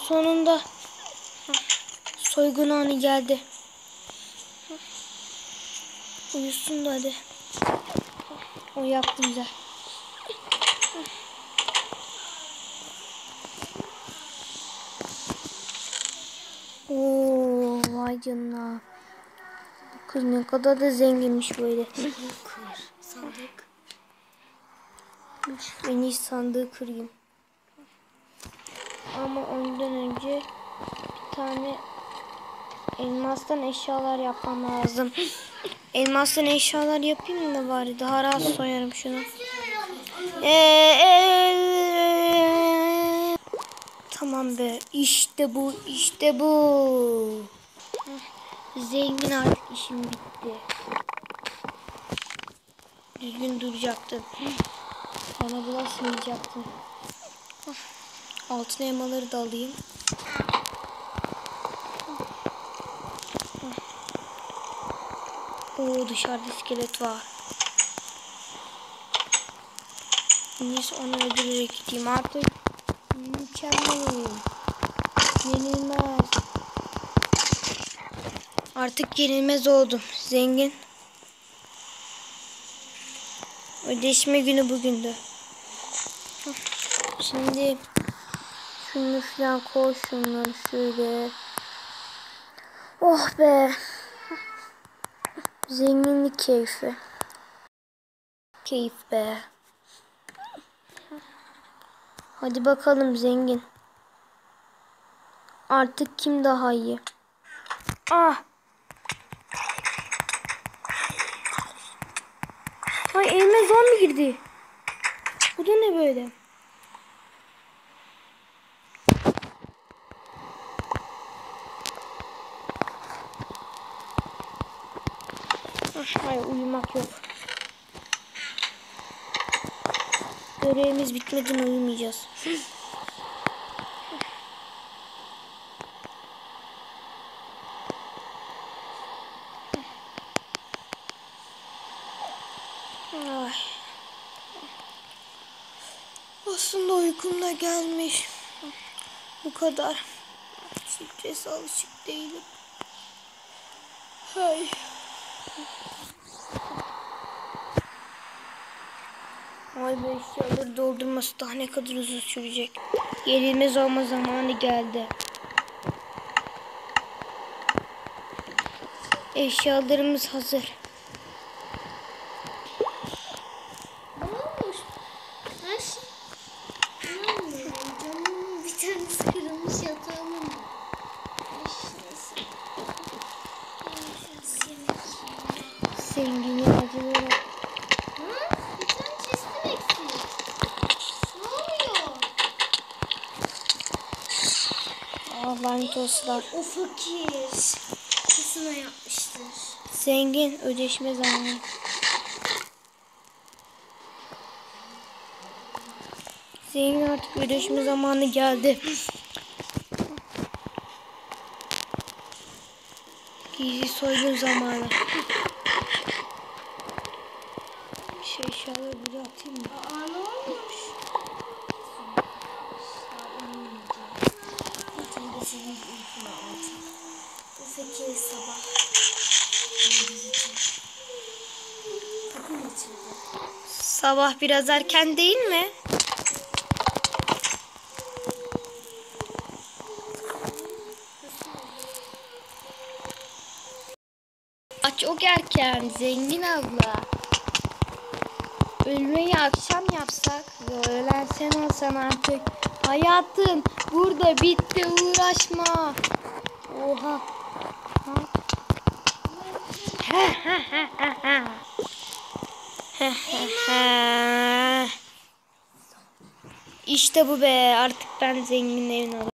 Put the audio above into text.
Sonunda soygun anı geldi. Uyusun da hadi. O yaptı güzel. Oo, vay canına. Bu kız ne kadar da zenginmiş böyle. Sandık. En iyi sandığı kırayım. Ama ondan önce bir tane elmastan eşyalar yapmam lazım. Elmastan eşyalar yapayım da bari daha rahat soyarım şunu. Tamam be. İşte bu. İşte bu. Zengin artık işim bitti. Düzgün duracaktın. Bana bulaşmayacaktın. Altın elmaları da alayım. Oo, dışarıda iskelet var. Neyse onu öldürerek gideyim. Artık mükemmelim. Yenilmez. Artık yenilmez oldum. Zengin. Ödeşme günü bugündü. Şimdi şunu falan koy, şunları şöyle. Oh be. Zenginlik keyfi. Keyif be. Hadi bakalım zengin. Artık kim daha iyi? Ah. Ay, elime zombi girdi. Bu da ne böyle? Hayır, uyumak yok. Görevimiz bitmeden uyumayacağız. Ay. Aslında uykum da gelmiş. Bu kadar. Strese alışık değilim. Hay. Ay, bu eşyaları doldurması daha ne kadar uzun sürecek. Yenilmez olma zamanı geldi. Eşyalarımız hazır. Ne olmuş? Her şey... İnanmıyorum. Camın bir tanesi kırılmış, yatağımın da. Şurası. Şurası yemek. Zengin acıları. Ha? Bir tane chest'im eksik. Ne oluyor? Ah, lanet olsunlar. O fakir. Kesin o yapmıştır. Zengin ödeşme zamanı. Zengin artık ödeşme zamanı geldi. Gizli soygun zamanı. Eşyaları buraya atayım mı? Aa, ne olmuş? Bu fakir sabah. Kapı getirdi. Sabah biraz erken değil mi? Çok erken zengin abla. Ölmeyi akşam yapsak. Öğlen sen olsan artık. Hayatın burada bitti, uğraşma. Oha. İşte bu be, artık ben zengin evine